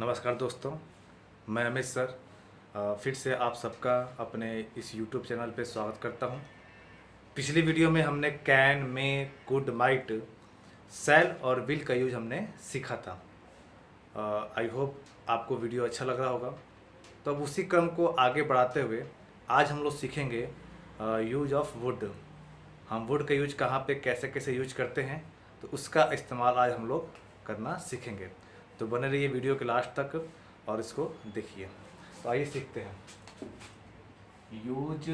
नमस्कार दोस्तों, मैं अमित सर फिर से आप सबका अपने इस YouTube चैनल पे स्वागत करता हूं। पिछली वीडियो में हमने कैन, मे, कुड, माइट, शैल और विल का यूज हमने सीखा था। आई होप आपको वीडियो अच्छा लग रहा होगा। तो अब उसी क्रम को आगे बढ़ाते हुए आज हम लोग सीखेंगे यूज ऑफ वुड। हम वुड का यूज कहाँ पे कैसे कैसे यूज करते हैं, तो उसका इस्तेमाल आज हम लोग करना सीखेंगे। तो बने रहिए वीडियो के लास्ट तक और इसको देखिए। तो आइए सीखते हैं यूज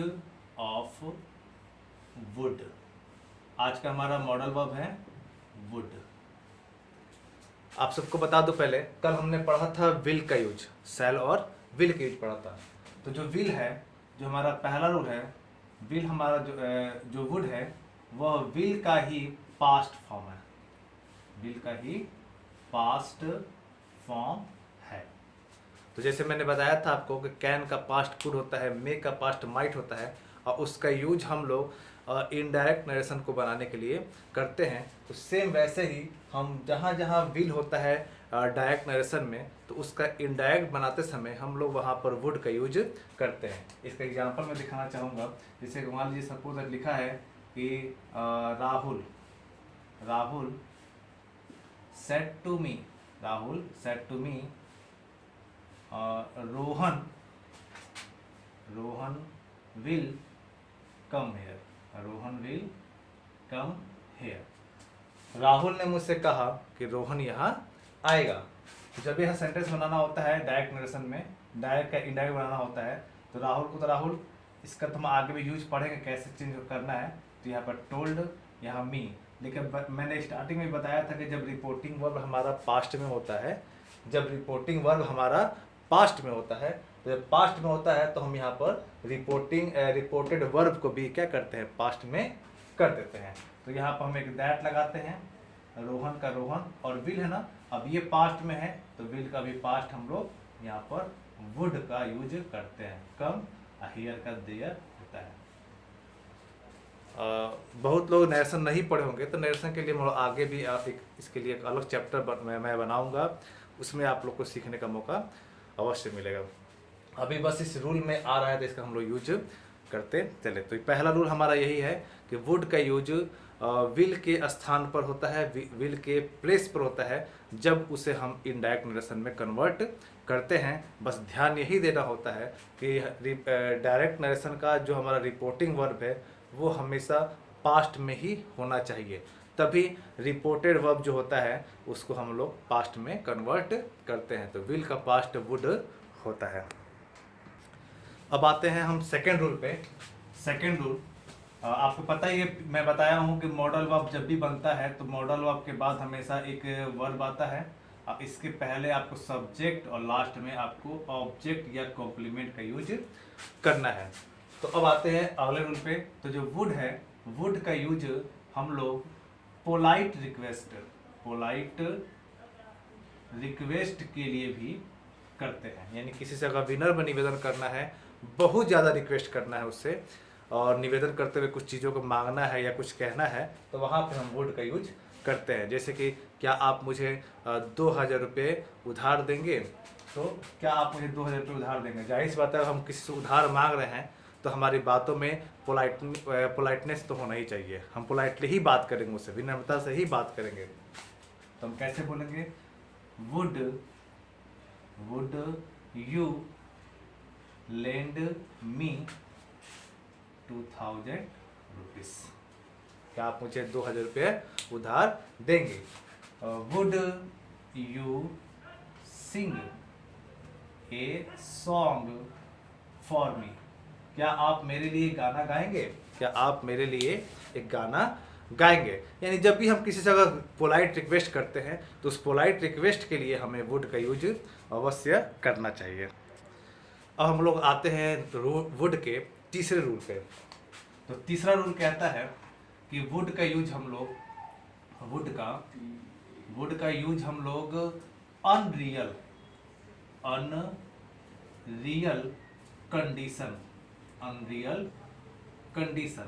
ऑफ वुड। आज का हमारा मॉडल वर्ब है वुड। आप सबको बता दो, पहले कल हमने पढ़ा था विल का यूज, शैल और विल का यूज पढ़ा था। तो जो विल है, जो हमारा पहला रूल है, विल हमारा जो वुड है वह विल का ही पास्ट फॉर्म है। विल का ही पास्ट फॉर्म है। तो जैसे मैंने बताया था आपको कि कैन का पास्ट कुड होता है, मे का पास्ट माइट होता है, और उसका यूज हम लोग इनडायरेक्ट नरेशन को बनाने के लिए करते हैं। तो सेम वैसे ही हम जहाँ जहाँ विल होता है डायरेक्ट नरेशन में, तो उसका इनडायरेक्ट बनाते समय हम लोग वहाँ पर वुड का यूज करते हैं। इसका एग्जांपल मैं दिखाना चाहूँगा। जैसे मान लीजिए सपोज लिखा है कि Rahul said to me, Rahul said to me, Rohan will come here, Rohan will come here। Rahul ने मुझसे कहा कि रोहन यहाँ आएगा। जब यह सेंटेंस बनाना होता है डायरेक्ट नरेशन में, डायरेक्ट का इनडायरेक्ट बनाना होता है, तो राहुल को तो राहुल, इसका तो हम आगे भी यूज पढ़ेंगे कैसे चेंज करना है। तो यहाँ पर टोल्ड, यहाँ मी। लेकिन मैंने स्टार्टिंग में बताया था कि जब रिपोर्टिंग वर्ब हमारा पास्ट में होता है, जब रिपोर्टिंग वर्ब हमारा पास्ट में होता है, तो जब पास्ट में होता है तो हम यहाँ पर रिपोर्टेड वर्ब को भी क्या करते हैं, पास्ट में कर देते हैं। तो यहाँ पर हम एक दैट लगाते हैं, रोहन का रोहन, और विल है ना, अब ये पास्ट में है तो विल का भी पास्ट हम लोग यहाँ पर वुड का यूज करते हैं। कम, हियर का देयर होता है। बहुत लोग नरेशन नहीं पढ़े होंगे, तो नरेशन के लिए हम आगे भी इसके लिए एक अलग चैप्टर मैं बनाऊंगा, उसमें आप लोग को सीखने का मौका अवश्य मिलेगा। अभी बस इस रूल में आ रहा है तो इसका हम लोग यूज करते चले। तो पहला रूल हमारा यही है कि वुड का यूज विल के स्थान पर होता है, विल के प्लेस पर होता है, जब उसे हम इनडायरेक्ट नरेशन में कन्वर्ट करते हैं। बस ध्यान यही देना होता है कि डायरेक्ट नरेशन का जो हमारा रिपोर्टिंग वर्ब है वो हमेशा पास्ट में ही होना चाहिए, तभी रिपोर्टेड वर्ब जो होता है उसको हम लोग पास्ट में कन्वर्ट करते हैं। तो विल का पास्ट वुड होता है। अब आते हैं हम सेकेंड रूल पे। सेकेंड रूल आपको पता ही है, मैं बताया हूँ कि मॉडल वर्ब जब भी बनता है तो मॉडल वर्ब के बाद हमेशा एक वर्ब आता है। अब इसके पहले आपको सब्जेक्ट और लास्ट में आपको ऑब्जेक्ट या कॉम्प्लीमेंट का यूज करना है। तो अब आते हैं अगले रूल पे। तो जो वुड है, वुड का यूज हम लोग पोलाइट रिक्वेस्ट के लिए भी करते हैं। यानी किसी से अगर विनम्र निवेदन करना है, बहुत ज़्यादा रिक्वेस्ट करना है उससे, और निवेदन करते हुए कुछ चीज़ों को मांगना है या कुछ कहना है, तो वहाँ पर हम वुड का यूज करते हैं। जैसे कि क्या आप मुझे 2000 रुपये उधार देंगे? तो क्या आप मुझे 2000 रुपये उधार देंगे? जाहिर सी बात है, हम किसी से उधार मांग रहे हैं तो हमारी बातों में पोलाइटनेस तो होना ही चाहिए। हम पोलाइटली ही बात करेंगे, उससे विनम्रता से ही बात करेंगे। तो हम कैसे बोलेंगे? Would you lend me 2000 rupees? क्या आप मुझे 2000 रुपये उधार देंगे? Would you sing a song for me? क्या आप मेरे लिए गाना गाएंगे? क्या आप मेरे लिए एक गाना गाएंगे? यानी जब भी हम किसी से अगर पोलाइट रिक्वेस्ट करते हैं तो उस पोलाइट रिक्वेस्ट के लिए हमें वुड का यूज अवश्य करना चाहिए। अब हम लोग आते हैं वुड के तीसरे रूल पे। तो तीसरा रूल कहता है कि वुड का यूज हम लोग अनरियल कंडीशन,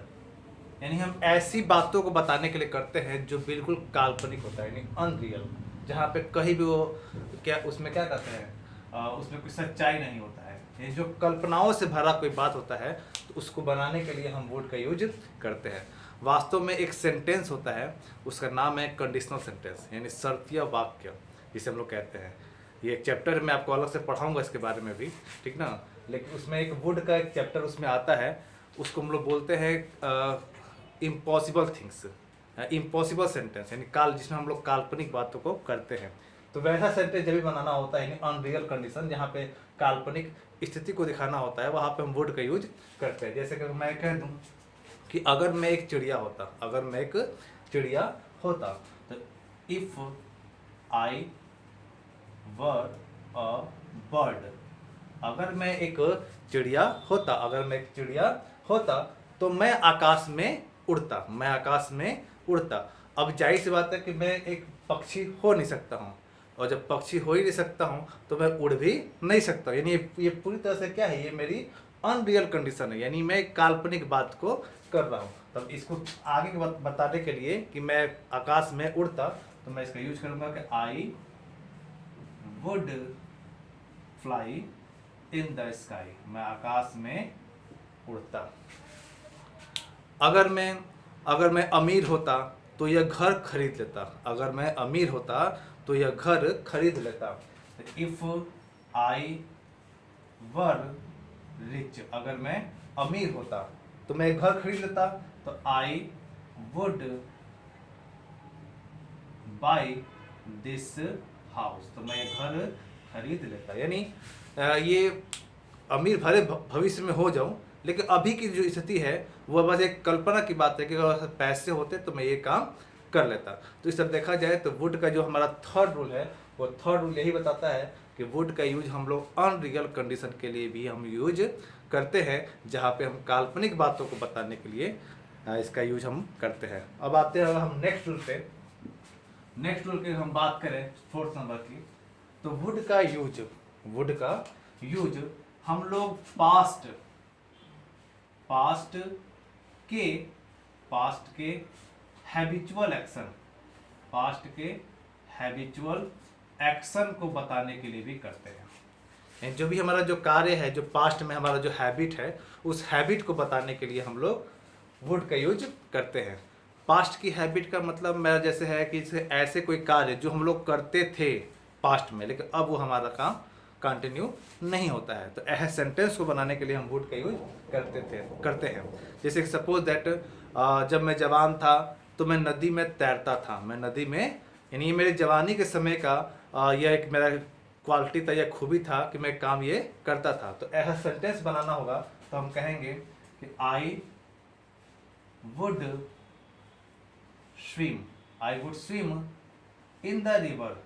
यानी हम ऐसी बातों को बताने के लिए करते हैं जो बिल्कुल काल्पनिक होता है, यानी अनरियल। जहाँ पे कहीं भी वो क्या उसमें क्या कहते हैं उसमें कोई सच्चाई नहीं होता है, ये जो कल्पनाओं से भरा कोई बात होता है तो उसको बनाने के लिए हम वुड का यूज करते हैं। वास्तव में एक सेंटेंस होता है, उसका नाम है कंडीशनल सेंटेंस, यानी शर्तिया वाक्य जिसे हम लोग कहते हैं। ये एक चैप्टर मैं आपको अलग से पढ़ाऊंगा इसके बारे में भी, ठीक ना। लेकिन उसमें एक वुड का एक चैप्टर उसमें आता है, उसको हम लोग बोलते हैं इम्पॉसिबल थिंग्स, इम्पॉसिबल सेंटेंस, यानी जिसमें हम लोग काल्पनिक बातों को करते हैं। तो वैसा सेंटेंस जब भी बनाना होता है, यानी अनरियल कंडीशन, जहाँ पे काल्पनिक स्थिति को दिखाना होता है, वहाँ पे हम वुड का यूज करते हैं। जैसे कि मैं कह दूँ कि अगर मैं एक चिड़िया होता, तो if I were a bird, अगर मैं एक चिड़िया होता तो मैं आकाश में उड़ता। अब जाहिर सी बात है कि मैं एक पक्षी हो नहीं सकता हूँ, और जब पक्षी हो ही नहीं सकता हूँ तो मैं उड़ भी नहीं सकता। यानी ये पूरी तरह से क्या है, ये मेरी अनरियल कंडीशन है, यानी मैं एक काल्पनिक बात को कर रहा हूँ। तब इसको आगे बताने के लिए कि मैं आकाश में उड़ता, तो मैं इसका यूज करूँगा कि I would fly in the sky, मैं आकाश में उड़ता। अगर मैं अमीर होता तो यह घर खरीद लेता, इफ आई वर रिच, अगर मैं अमीर होता तो मैं घर खरीद लेता, तो I would buy this house, तो मैं घर खरीद लेता। यानी ये अमीर भले भविष्य में हो जाऊं, लेकिन अभी की जो स्थिति है वो बस एक कल्पना की बात है कि अगर पैसे होते तो मैं ये काम कर लेता। तो इस तरह देखा जाए तो वुड का जो हमारा थर्ड रूल है, वो थर्ड रूल यही बताता है कि वुड का यूज हम लोग अनरियल कंडीशन के लिए भी हम यूज करते हैं, जहाँ पे हम काल्पनिक बातों को बताने के लिए इसका यूज हम करते हैं। अब आते हैं अगर हम नेक्स्ट रूल की हम बात करें, फोर्थ नंबर की, तो वुड का यूज हम लोग पास्ट के हैबिचुअल एक्शन को बताने के लिए भी करते हैं। जो भी हमारा जो कार्य है, जो पास्ट में हमारा जो हैबिट है, उस हैबिट को बताने के लिए हम लोग वुड का यूज करते हैं। पास्ट की हैबिट का मतलब मेरा जैसे है कि ऐसे कोई कार्य जो हम लोग करते थे पास्ट में, लेकिन अब वो हमारा काम कंटिन्यू नहीं होता है, तो ऐसे सेंटेंस को बनाने के लिए हम वुड का यूज करते हैं। जैसे सपोज दैट जब मैं जवान था तो मैं नदी में तैरता था, यानी ये मेरे जवानी के समय का यह एक मेरा क्वालिटी था या खूबी था कि मैं काम ये करता था। तो ऐसा सेंटेंस बनाना होगा तो हम कहेंगे कि I would swim in the river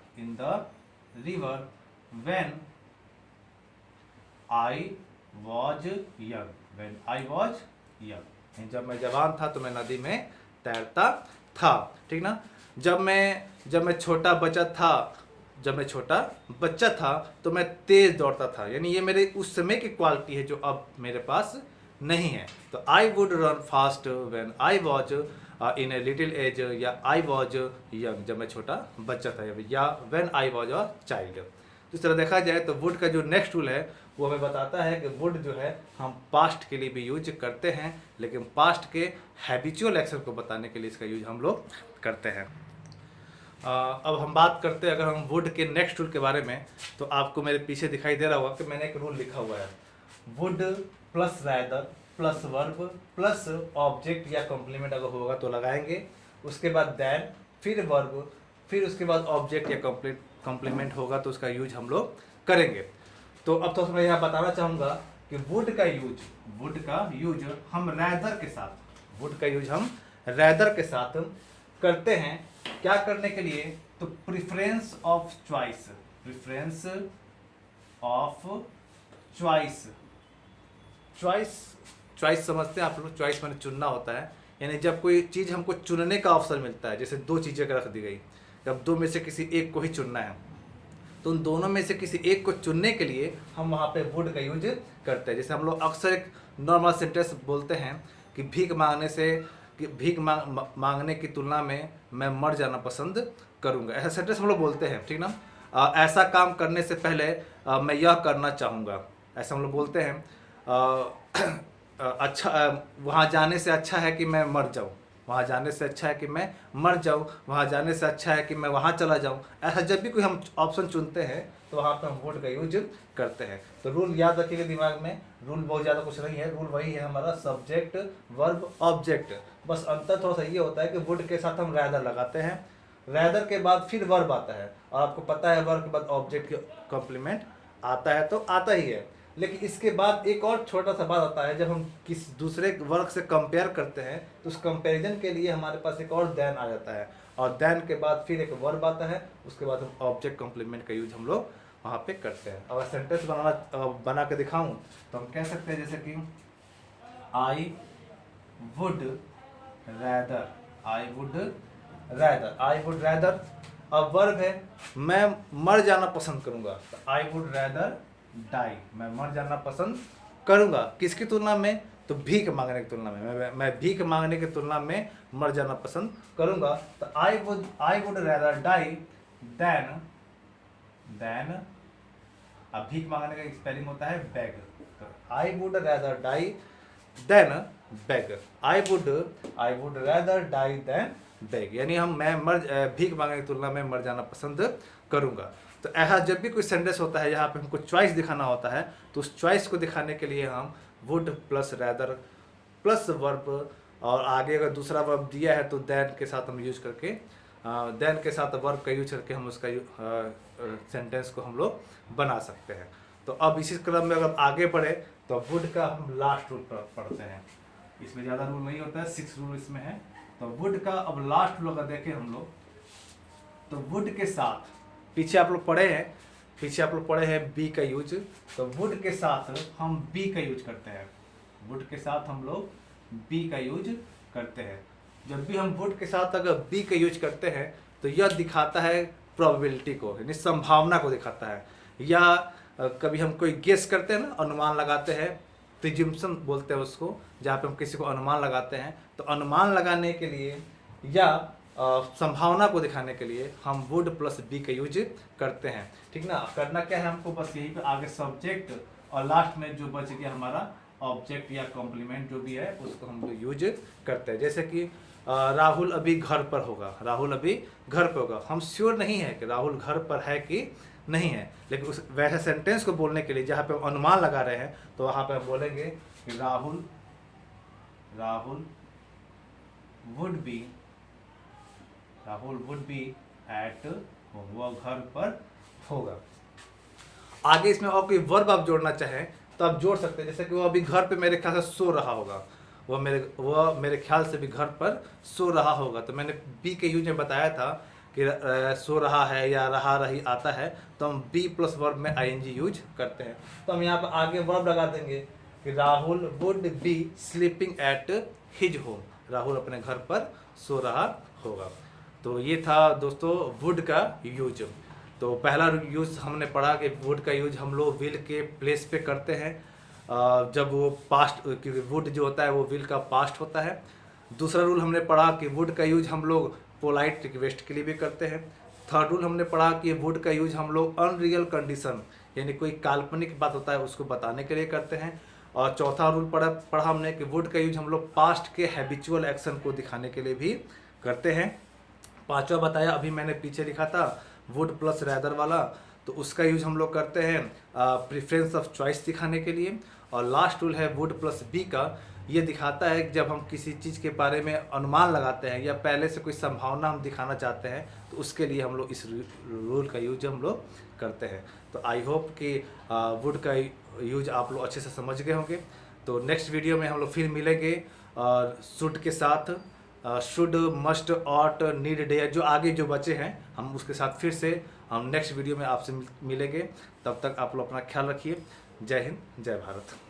when I was young, जब मैं जवान था तो मैं नदी में तैरता था, ठीक ना। जब मैं छोटा बच्चा था तो मैं तेज दौड़ता था, यानी ये मेरे उस समय की क्वालिटी है जो अब मेरे पास नहीं है। तो I would run fast when I was in a little age, या आई वॉज यंग, जब मैं छोटा बच्चा था, या when I was a child. इस तरह देखा जाए तो वुड का जो नेक्स्ट रूल है वो हमें बताता है कि वुड जो है हम पास्ट के लिए भी यूज करते हैं, लेकिन पास्ट के हैबिचुअल एक्शन को बताने के लिए इसका यूज हम लोग करते हैं। अब हम बात करते हैं अगर हम वुड के नेक्स्ट रूल के बारे में, तो आपको मेरे पीछे दिखाई दे रहा होगा कि मैंने एक रूल लिखा हुआ है, would plus rather plus verb plus object या कॉम्प्लीमेंट अगर होगा तो लगाएंगे, उसके बाद देन, फिर वर्ब, फिर उसके बाद ऑब्जेक्ट या कॉम्प्लीमेंट होगा तो उसका यूज हम लोग करेंगे। तो अब तो मैं यहाँ बताना चाहूँगा कि वुड का यूज हम रैदर के साथ करते हैं। क्या करने के लिए, तो प्रेफरेंस ऑफ चॉइस समझते हैं आप लोग। चॉइस मैंने चुनना होता है, यानी जब कोई चीज़ हमको चुनने का अवसर मिलता है, जैसे दो चीज़ें रख दी गई, जब दो में से किसी एक को ही चुनना है, तो उन दोनों में से किसी एक को चुनने के लिए हम वहाँ पे वुड का यूज करते हैं। जैसे हम लोग अक्सर एक नॉर्मल सेंटेंस बोलते हैं कि भीख मांगने से कि भीख मांगने की तुलना में मैं मर जाना पसंद करूँगा। ऐसा सेंटेंस हम लोग बोलते हैं, ठीक ना। ऐसा काम करने से पहले मैं यह करना चाहूँगा, ऐसा हम लोग बोलते हैं। अच्छा, वहाँ जाने से अच्छा है कि मैं मर जाऊँ, वहाँ जाने से अच्छा है कि मैं मर जाऊँ, वहाँ जाने से अच्छा है कि मैं वहाँ चला जाऊँ। ऐसा जब भी कोई हम ऑप्शन चुनते हैं तो वहाँ पे हम वुड का यूज करते हैं। तो रूल याद रखिएगा दिमाग में, रूल बहुत ज़्यादा कुछ नहीं है, रूल वही है हमारा सब्जेक्ट वर्ब ऑब्जेक्ट। बस अंतर थोड़ा सा ये होता है कि वुड के साथ हम रैदर लगाते हैं, रैदर के बाद फिर वर्ब आता है, और आपको पता है वर्ब के बाद ऑब्जेक्ट के कॉम्प्लीमेंट आता है तो आता ही है। लेकिन इसके बाद एक और छोटा सा बात आता है, जब हम किस दूसरे वर्क से कंपेयर करते हैं तो उस कंपैरिजन के लिए हमारे पास एक और देन आ जाता है, और देन के बाद फिर एक वर्ब आता है, उसके बाद हम ऑब्जेक्ट कॉम्प्लीमेंट का यूज हम लोग वहाँ पे करते हैं। अगर सेंटेंस बना के दिखाऊं तो हम कह सकते हैं जैसे कि आई would rather, I would rather, I would rather. अब वर्ब है मैं मर जाना पसंद करूंगा, आई वुड रैदर डाई, मैं मर जाना पसंद करूंगा। किसकी तुलना में? तो भीख मांगने की तुलना में, मैं भीख मांगने की तुलना में मर जाना पसंद करूंगा। तो I would rather die than, अब भीख मांगने का स्पेलिंग होता है बेग, तो I would rather die than beg, I would rather die than beg, यानी मैं भीख मांगने की तुलना में मर जाना पसंद करूंगा। तो ऐसा जब भी कोई सेंटेंस होता है यहाँ पे हमको चॉइस दिखाना होता है, तो उस चॉइस को दिखाने के लिए हम would plus rather plus verb, और आगे अगर दूसरा वर्ब दिया है तो देन के साथ हम यूज करके, देन के साथ वर्ब का यूज करके हम उसका सेंटेंस को हम लोग बना सकते हैं। तो अब इसी क्रम में अगर आगे बढ़े तो वुड का हम लास्ट रूल पढ़ते हैं। इसमें ज़्यादा रूल नहीं होता है, 6 रूल इसमें है। तो वुड का अब लास्ट रूल अगर देखें हम लोग, तो वुड के साथ पीछे आप लोग पढ़े हैं बी का यूज, तो वुड के साथ हम बी का यूज करते हैं, वुड के साथ हम लोग बी का यूज करते हैं। जब भी हम वुड के साथ अगर बी का यूज करते हैं तो यह दिखाता है प्रोबेबिलिटी को, यानी संभावना को दिखाता है। या कभी हम कोई गेस करते हैं ना, अनुमान लगाते हैं, प्रिजम्पशन बोलते हैं उसको, जहाँ पे हम किसी को अनुमान लगाते हैं, तो अनुमान लगाने के लिए या संभावना को दिखाने के लिए हम वुड प्लस बी का यूज करते हैं, ठीक ना। करना क्या है हमको, बस यही पे आगे सब्जेक्ट और लास्ट में जो बच गया हमारा ऑब्जेक्ट या कॉम्प्लीमेंट जो भी है उसको हम लोग यूज करते हैं। जैसे कि राहुल अभी घर पर होगा, राहुल अभी घर पर होगा, हम श्योर नहीं है कि राहुल घर पर है कि नहीं है, लेकिन उस वैसे सेंटेंस को बोलने के लिए जहाँ पे हम अनुमान लगा रहे हैं तो वहाँ पे हम बोलेंगे कि Rahul would be at home, वह घर पर होगा। आगे इसमें और कोई वर्ब आप जोड़ना चाहें तो आप जोड़ सकते हैं, जैसे कि वो अभी घर पे मेरे ख्याल से सो रहा होगा, वह मेरे ख्याल से भी घर पर सो रहा होगा। तो मैंने बी के यूज में बताया था कि सो रहा है या रहा रही आता है तो हम बी प्लस वर्ब में आईएनजी यूज करते हैं। तो हम यहाँ पर आगे वर्ब लगा देंगे कि Rahul would be sleeping at his home, Rahul अपने घर पर सो रहा होगा। तो ये था दोस्तों वुड का यूज। तो पहला यूज हमने पढ़ा कि वुड का यूज हम लोग विल के प्लेस पे करते हैं जब वो पास्ट, क्योंकि वुड जो होता है वो विल का पास्ट होता है। दूसरा रूल हमने पढ़ा कि वुड का यूज हम लोग पोलाइट रिक्वेस्ट के लिए भी करते हैं। थर्ड रूल हमने पढ़ा कि वुड का यूज हम लोग अनरियल कंडीशन, यानी कोई काल्पनिक बात होता है उसको बताने के लिए करते हैं। और चौथा रूल पढ़ा हमने कि वुड का यूज हम लोग पास्ट के हैबिचुअल एक्शन को दिखाने के लिए भी करते हैं। पांचवा बताया अभी मैंने पीछे लिखा था वुड प्लस रैदर वाला, तो उसका यूज हम लोग करते हैं प्रेफरेंस ऑफ चॉइस दिखाने के लिए। और लास्ट रूल है वुड प्लस बी का, ये दिखाता है कि जब हम किसी चीज़ के बारे में अनुमान लगाते हैं या पहले से कोई संभावना हम दिखाना चाहते हैं तो उसके लिए हम लोग इस रूल का यूज हम लोग करते हैं। तो आई होप कि वुड का यूज आप लोग अच्छे से समझ गए होंगे। तो नेक्स्ट वीडियो में हम लोग फिर मिलेंगे और शुड के साथ, should, must, ought, need, dare, जो आगे जो बचे हैं हम उसके साथ फिर से हम नेक्स्ट वीडियो में आपसे मिलेंगे। तब तक आप लोग अपना ख्याल रखिए। जय हिंद, जय भारत।